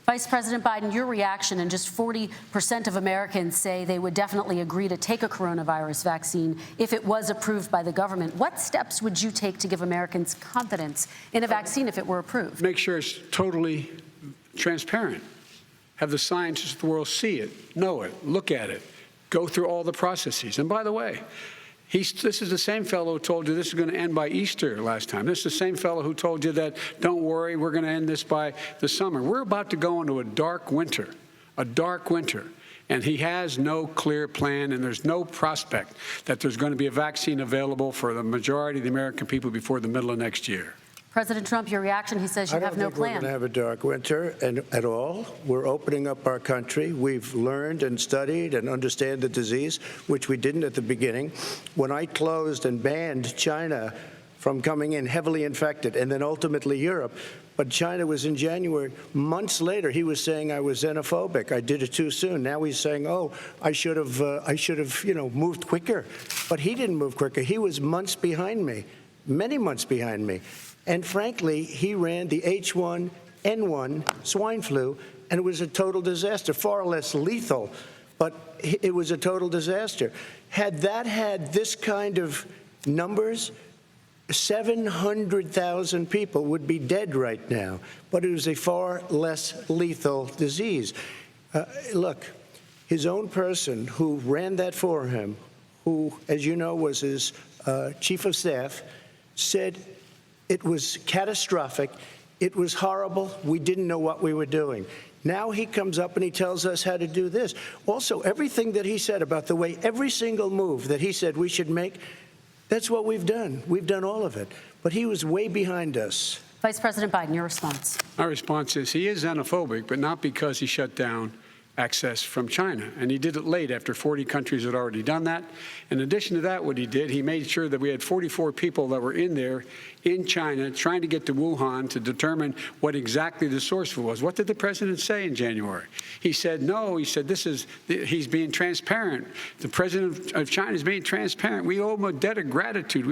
Vice President Biden, your reaction, and just 40% of Americans say they would definitely agree to take a coronavirus vaccine if it was approved by the government. What steps would you take to give Americans confidence in a vaccine if it were approved? Make sure it's totally transparent. Have the scientists of the world see it, know it, look at it, go through all the processes. And by the way, this is the same fellow who told you this is going to end by Easter last time. This is the same fellow who told you that, don't worry, we're going to end this by the summer. We're about to go into a dark winter, and he has no clear plan, and there's no prospect that there's going to be a vaccine available for the majority of the American people before the middle of next year. President Trump, your reaction, he says you have no plan. I don't think we're going to have a dark winter at all. We're opening up our country. We've learned and studied and understand the disease, which we didn't at the beginning. When I closed and banned China from coming in heavily infected, and then ultimately Europe, but China was in January. Months later, he was saying I was xenophobic. I did it too soon. Now he's saying, oh, I should have, moved quicker. But he didn't move quicker. He was months behind me, many months behind me. And frankly, he ran the H1N1 swine flu, and it was a total disaster, far less lethal, but it was a total disaster. Had that had this kind of numbers, 700,000 people would be dead right now, but it was a far less lethal disease. Look, his own person who ran that for him, who, as you know, was his chief of staff, said it was catastrophic. It was horrible. We didn't know what we were doing. Now he comes up and he tells us how to do this. Also, everything that he said about the way every single move that he said we should make, that's what we've done. We've done all of it. But he was way behind us. Vice President Biden, your response. My response is he is xenophobic, but not because he shut down access from China. And he did it late after 40 countries had already done that. In addition to that, what he did, he made sure that we had 44 people that were in there in China trying to get to Wuhan to determine what exactly the source was. What did the president say in January? He said, no, he said, he's being transparent. The president of China is being transparent. We owe him a debt of gratitude.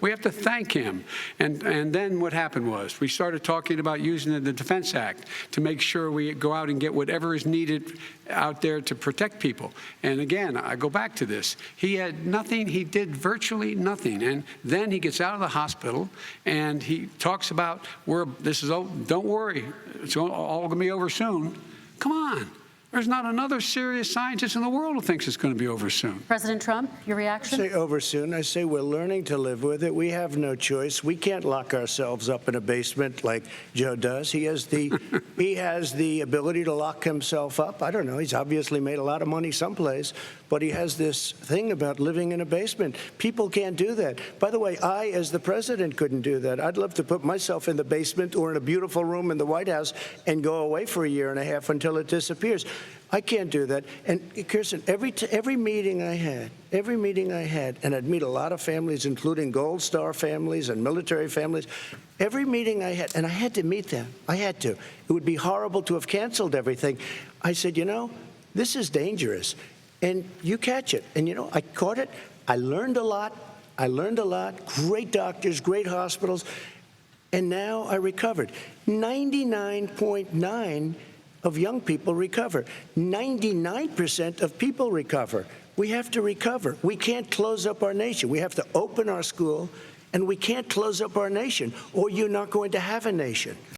We have to thank him. And then what happened was we started talking about using the Defense Act to make sure we go out and get whatever is needed out there to protect people. And again, I go back to this. He had nothing. He did virtually nothing. And then he gets out of the hospital and he talks about, don't worry, it's all going to be over soon. Come on. There's not another serious scientist in the world who thinks it's going to be over soon. President Trump, your reaction? I say over soon. I say we're learning to live with it. We have no choice. We can't lock ourselves up in a basement like Joe does. He has the ability to lock himself up. I don't know. He's obviously made a lot of money someplace, but he has this thing about living in a basement. People can't do that. By the way, I, as the president, couldn't do that. I'd love to put myself in the basement or in a beautiful room in the White House and go away for a year and a half until it disappears. I can't do that. And Kirsten, every meeting I had, and I'd meet a lot of families, including Gold Star families and military families, every meeting I had, and I had to meet them. I had to. It would be horrible to have canceled everything. I said, this is dangerous. And you catch it. And, I caught it. I learned a lot. Great doctors, great hospitals. And now I recovered. 99.9% of young people recover. 99% of people recover. We have to recover. We can't close up our nation. We have to open our school, and we can't close up our nation, or you're not going to have a nation.